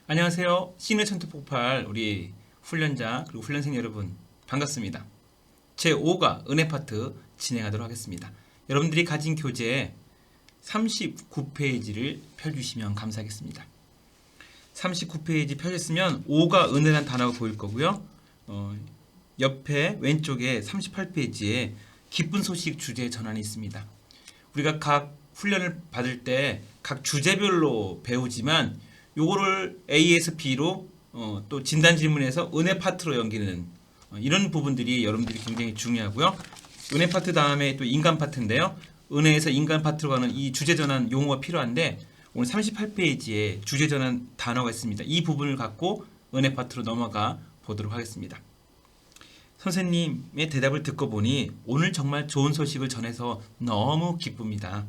안녕하세요. 시니어 천투 폭발 우리 훈련자 그리고 훈련생 여러분 반갑습니다. 제5가 은혜 파트 진행하도록 하겠습니다. 여러분들이 가진 교재 39페이지를 펴주시면 감사하겠습니다. 39페이지 펴셨으면 5가 은혜란 단어가 보일 거고요. 옆에 왼쪽에 38페이지에 기쁜 소식 주제 전환이 있습니다. 우리가 각 훈련을 받을 때 각 주제별로 배우지만 요거를 A에서 B로 또 진단 질문에서 은혜 파트로 연기는 이런 부분들이 여러분들이 굉장히 중요하고요. 은혜 파트 다음에 또 인간 파트인데요. 은혜에서 인간 파트로 가는 이 주제 전환 용어가 필요한데 오늘 38페이지에 주제 전환 단어가 있습니다. 이 부분을 갖고 은혜 파트로 넘어가 보도록 하겠습니다. 선생님의 대답을 듣고 보니 오늘 정말 좋은 소식을 전해서 너무 기쁩니다.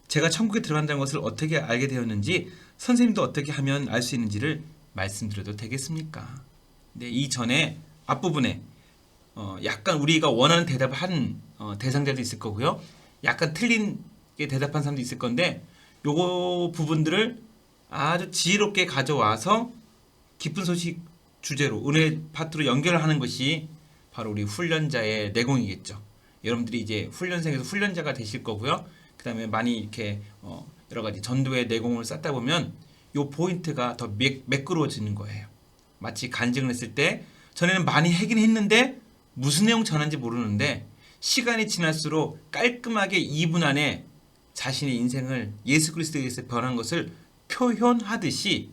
제가 천국에 들어간다는 것을 어떻게 알게 되었는지 선생님도 어떻게 하면 알 수 있는지를 말씀드려도 되겠습니까? 네, 이 전에 앞부분에 약간 우리가 원하는 대답을 한 대상자도 있을 거고요. 약간 틀린 게 대답한 사람도 있을 건데 요거 부분들을 아주 지혜롭게 가져와서 기쁜 소식 주제로 은혜 파트로 연결하는 것이 바로 우리 훈련자의 내공이겠죠. 여러분들이 이제 훈련생에서 훈련자가 되실 거고요. 그 다음에 많이 이렇게 여러 가지 전도의 내공을 쌓다 보면 요 포인트가 더 매끄러워지는 거예요. 마치 간증을 했을 때 전에는 많이 하긴 했는데 무슨 내용 전하는지 모르는데 시간이 지날수록 깔끔하게 2분 안에 자신의 인생을 예수 그리스도에 의해서 변한 것을 표현하듯이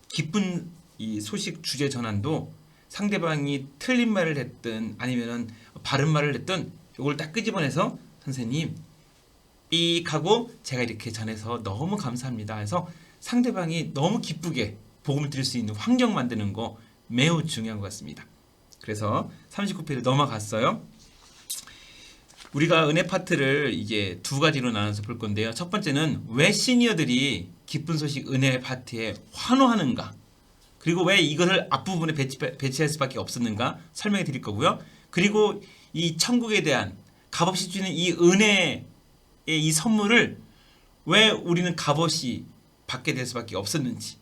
기쁜 이 소식 주제 전환도 상대방이 틀린 말을 했든 아니면은 바른 말을 했든 이걸 딱 끄집어내서 선생님 삑 하고 제가 이렇게 전해서 너무 감사합니다 해서 상대방이 너무 기쁘게 복음을 드릴 수 있는 환경 만드는 거 매우 중요한 것 같습니다. 그래서 39페이지 넘어갔어요. 우리가 은혜 파트를 이제 두 가지로 나눠서 볼 건데요. 첫 번째는 왜 시니어들이 기쁜 소식 은혜 파트에 환호하는가, 그리고 왜 이것을 앞부분에 배치할 수밖에 없었는가 설명해 드릴 거고요. 그리고 이 천국에 대한 값없이 주는 이 은혜의 이 선물을 왜 우리는 값없이 받게 될 수밖에 없었는지,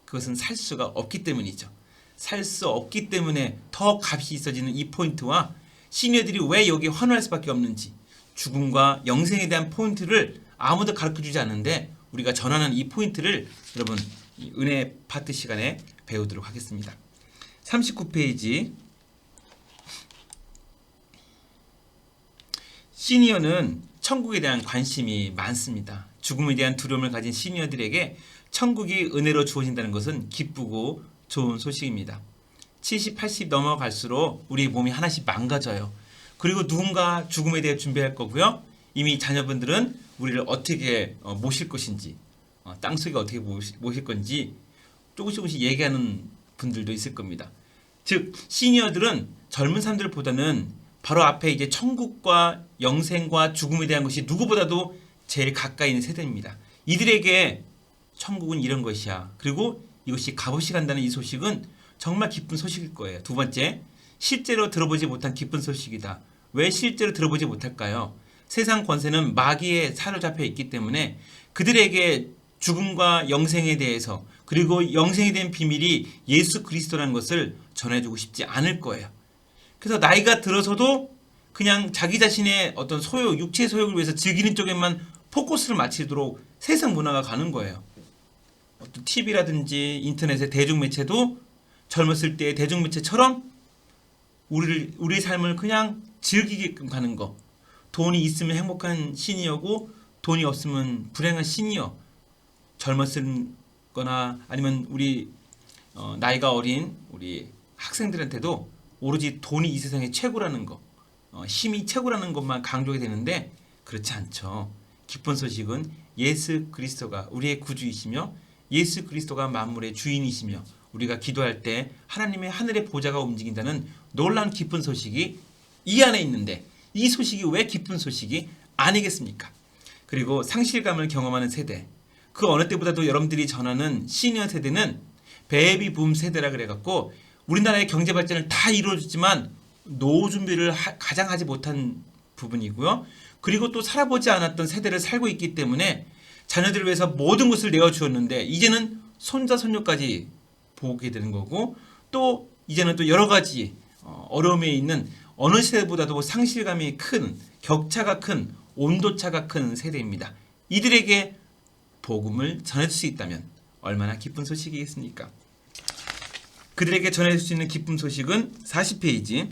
그것은 살 수가 없기 때문이죠. 살 수 없기 때문에 더 값이 있어지는 이 포인트와 시니어들이 왜 여기에 환호할 수밖에 없는지, 죽음과 영생에 대한 포인트를 아무도 가르쳐주지 않는데 우리가 전하는 이 포인트를 여러분 이 은혜 파트 시간에 배우도록 하겠습니다. 39페이지 시니어는 천국에 대한 관심이 많습니다. 죽음에 대한 두려움을 가진 시니어들에게 천국이 은혜로 주어진다는 것은 기쁘고 좋은 소식입니다. 70, 80 넘어갈수록 우리 몸이 하나씩 망가져요. 그리고 누군가 죽음에 대해 준비할 거고요. 이미 자녀분들은 우리를 어떻게 모실 것인지, 땅속에 어떻게 모실 건지 조금씩 얘기하는 분들도 있을 겁니다. 즉 시니어들은 젊은 사람들보다는 바로 앞에 이제 천국과 영생과 죽음에 대한 것이 누구보다도 제일 가까이 있는 세대입니다. 이들에게 천국은 이런 것이야. 그리고 이것이 값없이 간다는 이 소식은 정말 기쁜 소식일 거예요. 두 번째, 실제로 들어보지 못한 기쁜 소식이다. 왜 실제로 들어보지 못할까요? 세상 권세는 마귀에 사로잡혀 있기 때문에 그들에게 죽음과 영생에 대해서, 그리고 영생에 대한 비밀이 예수 그리스도라는 것을 전해주고 싶지 않을 거예요. 그래서 나이가 들어서도 그냥 자기 자신의 어떤 소욕, 육체 소욕을 위해서 즐기는 쪽에만 포커스를 맞추도록 세상 문화가 가는 거예요. 어떤 TV라든지 인터넷의 대중매체도 젊었을 때의 대중매체처럼 우리 삶을 그냥 즐기게끔 가는 거. 돈이 있으면 행복한 시니어고 돈이 없으면 불행한 시니어. 젊었을 거나 아니면 우리 나이가 어린 우리 학생들한테도 오로지 돈이 이 세상의 최고라는 거, 힘이 최고라는 것만 강조가 되는데 그렇지 않죠. 기쁜 소식은 예수 그리스도가 우리의 구주이시며 예수 그리스도가 만물의 주인이시며 우리가 기도할 때 하나님의 하늘의 보좌가 움직인다는 놀라운 기쁜 소식이 이 안에 있는데 이 소식이 왜 기쁜 소식이 아니겠습니까? 그리고 상실감을 경험하는 세대, 그 어느 때보다도 여러분들이 전하는 시니어 세대는 베이비 붐 세대라 그래갖고 우리나라의 경제 발전을 다 이루어줬지만 노후 준비를 가장 하지 못한 부분이고요. 그리고 또 살아보지 않았던 세대를 살고 있기 때문에 자녀들을 위해서 모든 것을 내어주었는데 이제는 손자 손녀까지 보게 되는 거고, 또 이제는 또 여러 가지 어려움에 있는 어느 세대보다도 상실감이 큰, 격차가 큰, 온도차가 큰 세대입니다. 이들에게 복음을 전해줄 수 있다면 얼마나 기쁜 소식이겠습니까? 그들에게 전해줄 수 있는 기쁜 소식은 40페이지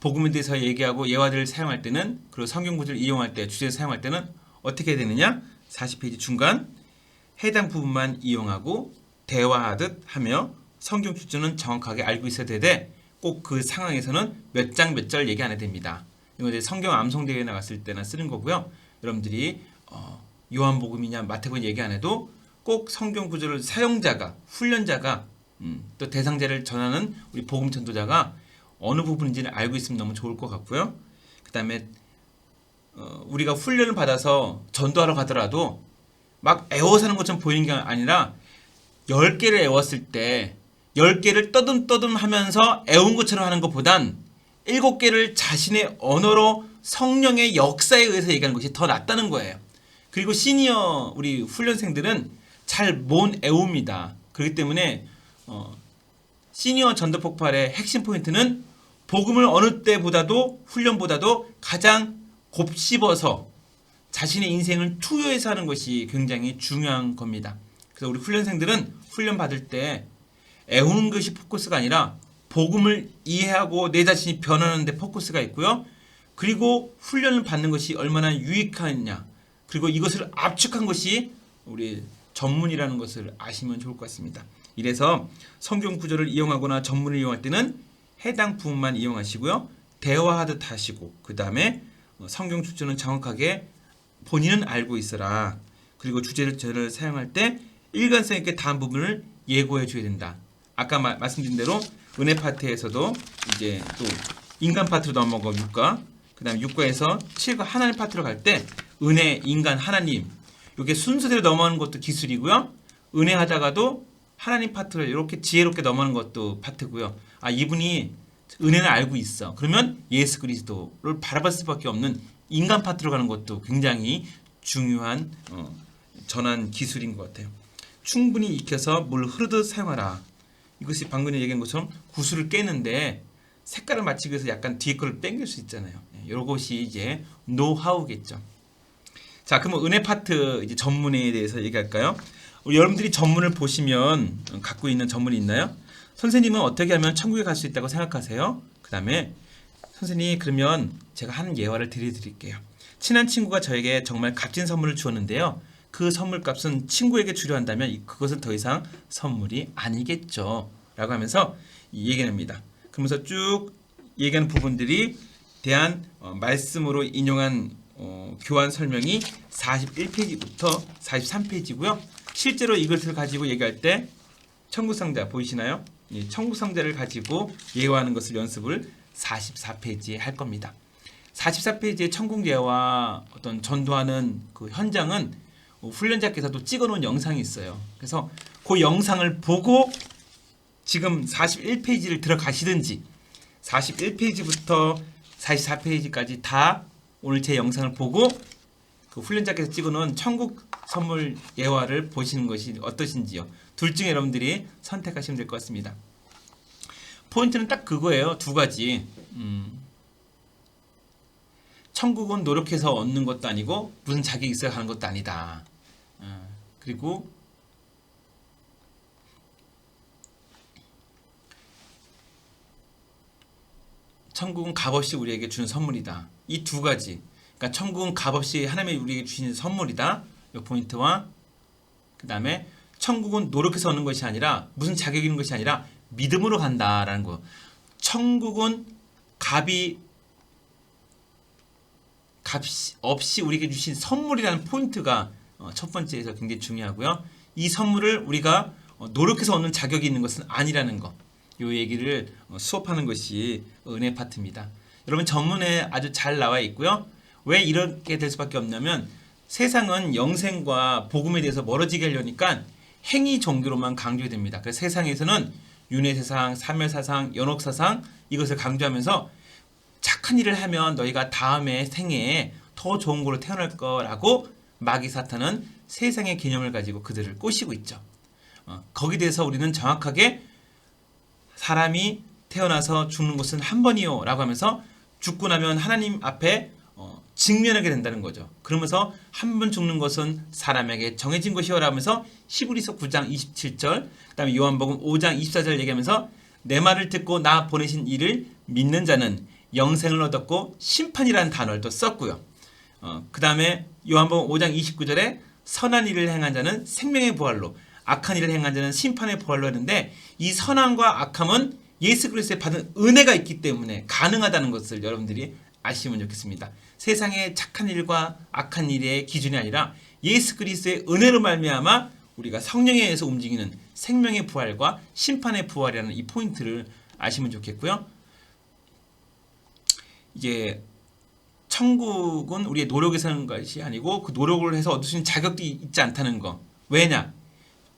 복음에 대해서 얘기하고 예화들을 사용할 때는, 그리고 성경 구절을 이용할 때, 주제를 사용할 때는 어떻게 되느냐? 40페이지 중간 해당 부분만 이용하고 대화하듯 하며 성경 주제는 정확하게 알고 있어야 되되 꼭 그 상황에서는 몇 장 몇 절 얘기 안 해도 됩니다. 이거 이제 성경 암송대회에 나갔을 때나 쓰는 거고요. 여러분들이 요한복음이냐 마태복음 얘기 안 해도 꼭 성경 구절을 사용자가, 훈련자가, 또 대상자를 전하는 우리 복음 전도자가 어느 부분인지를 알고 있으면 너무 좋을 것 같고요. 그 다음에 우리가 훈련을 받아서 전도하러 가더라도 막 애워사는 것처럼 보이는 게 아니라 10개를 애웠을 때 10개를 떠듬떠듬 하면서 애운 것처럼 하는 것보단 7개를 자신의 언어로 성령의 역사에 의해서 얘기하는 것이 더 낫다는 거예요. 그리고 시니어 우리 훈련생들은 잘 못 애웁니다. 그렇기 때문에 시니어 전도 폭발의 핵심 포인트는 복음을 어느 때보다도 훈련보다도 가장 곱씹어서 자신의 인생을 투여해서 하는 것이 굉장히 중요한 겁니다. 그래서 우리 훈련생들은 훈련 받을 때 애우는 것이 포커스가 아니라 복음을 이해하고 내 자신이 변하는 데 포커스가 있고요. 그리고 훈련을 받는 것이 얼마나 유익하냐, 그리고 이것을 압축한 것이 우리 전문이라는 것을 아시면 좋을 것 같습니다. 이래서 성경 구절을 이용하거나 전문을 이용할 때는 해당 부분만 이용하시고요. 대화하듯 하시고, 그 다음에 성경 주제는 정확하게 본인은 알고 있어라. 그리고 주제를 사용할 때 일관성 있게 다음 부분을 예고해 줘야 된다. 아까 말씀드린 대로 은혜 파트에서도 이제 또 인간 파트로 넘어가고 6과, 그 다음에 6과에서 7과 하나님 파트로 갈 때 은혜, 인간, 하나님, 이게 순서대로 넘어가는 것도 기술이고요. 은혜 하다가도 하나님 파트를 이렇게 지혜롭게 넘어가는 것도 파트고요. 아, 이분이 은혜는 알고 있어. 그러면 예수 그리스도를 바라볼 수밖에 없는 인간 파트로 가는 것도 굉장히 중요한 전환 기술인 것 같아요. 충분히 익혀서 물 흐르듯 사용하라. 이것이 방금 얘기한 것처럼 구슬을 깨는데 색깔을 맞추기 위해서 약간 뒤에 거를 땡길 수 있잖아요. 이것이 이제 노하우겠죠. 자, 그러면 은혜 파트 이제 전문에 대해서 얘기할까요? 여러분들이 전문을 보시면 갖고 있는 전문이 있나요? 선생님은 어떻게 하면 천국에 갈 수 있다고 생각하세요? 그 다음에 선생님, 그러면 제가 한 예화를 드릴게요. 친한 친구가 저에게 정말 값진 선물을 주었는데요. 그 선물 값은 친구에게 주려 한다면 그것은 더 이상 선물이 아니겠죠. 라고 하면서 얘기합니다. 그러면서 쭉 얘기하는 부분들이 대한 말씀으로 인용한 교환 설명이 41페이지부터 43페이지고요. 실제로 이것을 가지고 얘기할 때 천국상자 보이시나요? 천국상자를 가지고 예화하는 것을 연습을 44페이지에 할 겁니다. 44페이지의 천국 예화 어떤 전도하는 그 현장은 훈련자께서도 찍어놓은 영상이 있어요. 그래서 그 영상을 보고 지금 41페이지를 들어가시든지 41페이지부터 44페이지까지 다 오늘 제 영상을 보고 그 훈련자께서 찍어놓은 천국 선물 예화를 보시는 것이 어떠신지요? 둘 중에 여러분들이 선택하시면 될 것 같습니다. 포인트는 딱 그거예요. 두 가지. 천국은 노력해서 얻는 것도 아니고 무슨 자격이 있어야 하는 것도 아니다. 그리고 천국은 값없이 우리에게 주는 선물이다. 이 두 가지. 그러니까 천국은 값없이 하나님이 우리에게 주시는 선물이다. 이 포인트와 그 다음에 천국은 노력해서 얻는 것이 아니라 무슨 자격이 있는 것이 아니라 믿음으로 간다라는 거. 천국은 값이 없이 우리에게 주신 선물이라는 포인트가 첫 번째에서 굉장히 중요하고요. 이 선물을 우리가 노력해서 얻는 자격이 있는 것은 아니라는 거. 이 얘기를 수업하는 것이 은혜 파트입니다. 여러분 전문에 아주 잘 나와 있고요. 왜 이렇게 될 수밖에 없냐면 세상은 영생과 복음에 대해서 멀어지게 하려니까 행위 종교로만 강조됩니다. 그래서 세상에서는 윤회세상, 사멸사상, 연옥사상 이것을 강조하면서 착한 일을 하면 너희가 다음에 생애에 더 좋은 걸로 태어날 거라고 마귀 사탄은 세상의 개념을 가지고 그들을 꼬시고 있죠. 거기에 대해서 우리는 정확하게 사람이 태어나서 죽는 것은 한 번이요 라고 하면서 죽고 나면 하나님 앞에 직면하게 된다는 거죠. 그러면서 한 번 죽는 것은 사람에게 정해진 것이요 라면서 히브리서 9장 27절 그 다음에 요한복음 5장 24절 얘기하면서 내 말을 듣고 나 보내신 이를 믿는 자는 영생을 얻었고 심판이라는 단어를 또 썼고요. 그 다음에 요한복음 5장 29절에 선한 일을 행한 자는 생명의 부활로 악한 일을 행한 자는 심판의 부활로 했는데 이 선함과 악함은 예수 그리스도에 받은 은혜가 있기 때문에 가능하다는 것을 여러분들이 아시면 좋겠습니다. 세상의 착한 일과 악한 일의 기준이 아니라 예수 그리스도의 은혜로 말미암아 우리가 성령에 의해서 움직이는 생명의 부활과 심판의 부활이라는 이 포인트를 아시면 좋겠고요. 이제 천국은 우리의 노력에서 하는 것이 아니고 그 노력을 해서 얻을 수 있는 자격도 있지 않다는 거. 왜냐?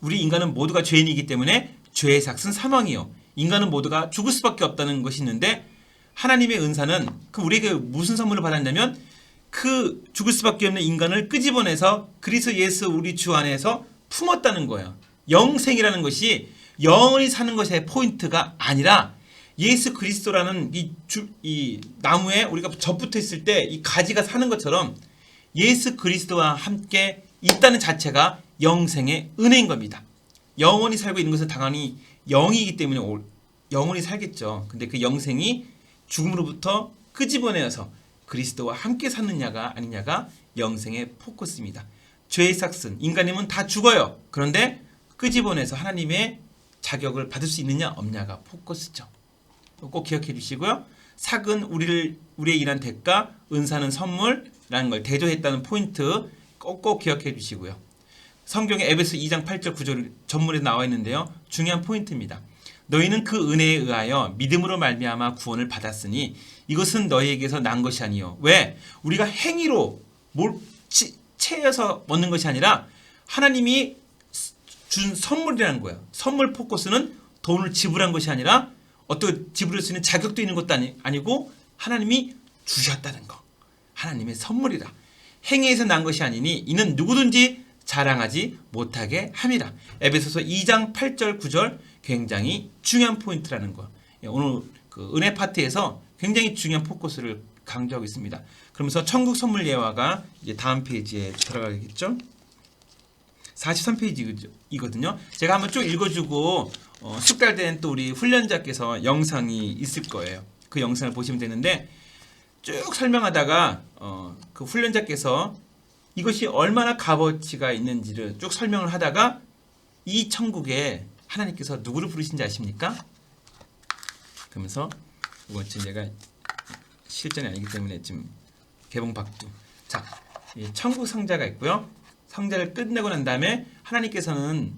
우리 인간은 모두가 죄인이기 때문에 죄의 삭은 사망이요. 인간은 모두가 죽을 수밖에 없다는 것이 있는데 하나님의 은사는 그 우리에게 무슨 선물을 받았냐면 그 죽을 수밖에 없는 인간을 끄집어내서 그리스도 예수 우리 주 안에서 품었다는 거예요. 영생이라는 것이 영원히 사는 것의 포인트가 아니라 예수 그리스도라는 이 나무에 우리가 접붙어 있을 때 이 가지가 사는 것처럼 예수 그리스도와 함께 있다는 자체가 영생의 은혜인 겁니다. 영원히 살고 있는 것은 당연히 영이기 때문에 영원히 살겠죠. 근데 그 영생이 죽음으로부터 끄집어내어서 그리스도와 함께 사느냐가 아니냐가 영생의 포커스입니다. 죄의 삭슨, 인간이면 다 죽어요. 그런데 끄집어내서 하나님의 자격을 받을 수 있느냐 없냐가 포커스죠. 꼭 기억해 주시고요. 삭은 우리의 일한 대가, 은사는 선물이라는 걸 대조했다는 포인트 꼭 기억해 주시고요. 성경의 에베소 2장 8절 9절 전문에 나와 있는데요. 중요한 포인트입니다. 너희는 그 은혜에 의하여 믿음으로 말미암아 구원을 받았으니 이것은 너희에게서 난 것이 아니요. 왜? 우리가 행위로 채여서 얻는 것이 아니라 하나님이 준 선물이라는 거예요. 선물 포커스는 돈을 지불한 것이 아니라 어떻게 지불할 수 있는 자격도 있는 것도 아니고 하나님이 주셨다는 거. 하나님의 선물이라. 행위에서 난 것이 아니니 이는 누구든지 자랑하지 못하게 함이라. 에베소서 2장 8절 9절 굉장히 중요한 포인트라는 거. 오늘 그 은혜 파트에서 굉장히 중요한 포커스를 강조하고 있습니다. 그러면서 천국 선물 예화가 이제 다음 페이지에 들어가겠죠. 43페이지이거든요. 제가 한번 쭉 읽어주고 숙달된 또 우리 훈련자께서 영상이 있을 거예요. 그 영상을 보시면 되는데 쭉 설명하다가 그 훈련자께서 이것이 얼마나 값어치가 있는지를 쭉 설명을 하다가 이 천국에 하나님께서 누구를 부르신지 아십니까? 그러면서 이건 지금 제가 실전이 아니기 때문에 지금 개봉박두. 자, 천국 상자가 있고요. 상자를 끝내고 난 다음에 하나님께서는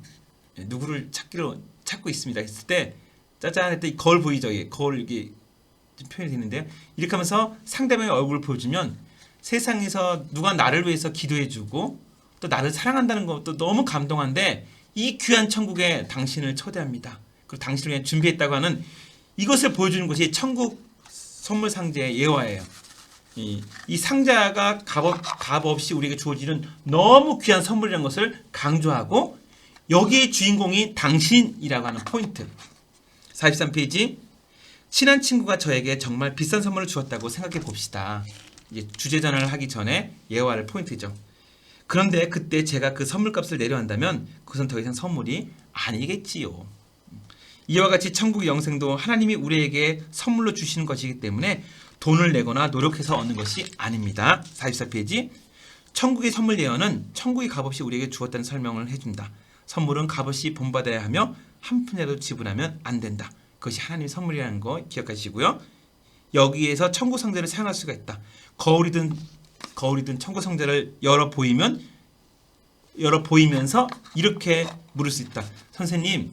누구를 찾고 있습니다. 했을 때 짜잔 했더니 거울 보이죠? 거울 이게 표현이 되는데요. 이렇게 하면서 상대방의 얼굴을 보여주면 세상에서 누가 나를 위해서 기도해주고 또 나를 사랑한다는 것도 너무 감동한데 이 귀한 천국에 당신을 초대합니다. 그리고 당신을 위해 준비했다고 하는 이것을 보여주는 것이 천국 선물 상자의 예화예요. 이 상자가 값 없이 우리에게 주어지는 너무 귀한 선물이라는 것을 강조하고 여기의 주인공이 당신이라고 하는 포인트. 43페이지. 친한 친구가 저에게 정말 비싼 선물을 주었다고 생각해 봅시다. 이제 주제 전환을 하기 전에 예화를 포인트죠. 그런데 그때 제가 그 선물값을 내려한다면 그것은 더 이상 선물이 아니겠지요. 이와 같이 천국 영생도 하나님이 우리에게 선물로 주시는 것이기 때문에 돈을 내거나 노력해서 얻는 것이 아닙니다. 44페이지. 천국의 선물 예언은 천국의 값없이 우리에게 주었다는 설명을 해준다. 선물은 값없이 본받아야 하며 한 푼이라도 지불하면 안 된다. 그것이 하나님의 선물이라는 거 기억하시고요. 여기에서 천국 상자를 사용할 수가 있다. 거울이든 천국 상자를 열어 보이면서 이렇게 물을 수 있다. 선생님,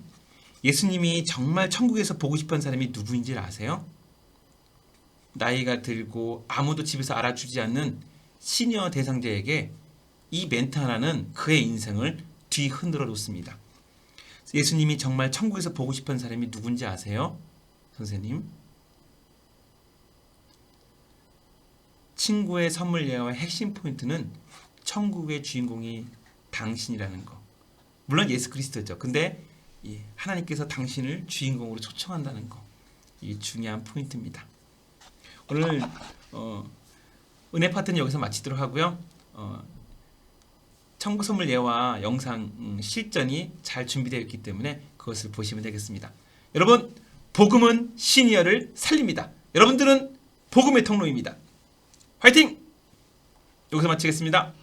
예수님이 정말 천국에서 보고 싶은 사람이 누구인지 아세요? 나이가 들고 아무도 집에서 알아주지 않는 시니어 대상자에게 이 멘트 하나는 그의 인생을 뒤흔들어 놓습니다. 예수님이 정말 천국에서 보고 싶은 사람이 누군지 아세요? 선생님? 친구의 선물 예화의 핵심 포인트는 천국의 주인공이 당신이라는 거. 물론 예수 그리스도죠. 근데 하나님께서 당신을 주인공으로 초청한다는 거. 이 중요한 포인트입니다. 오늘 은혜 파트는 여기서 마치도록 하고요. 천국 선물 예와 영상 실전이 잘 준비되어 있기 때문에 그것을 보시면 되겠습니다. 여러분, 복음은 시니어를 살립니다. 여러분들은 복음의 통로입니다. 화이팅! 여기서 마치겠습니다.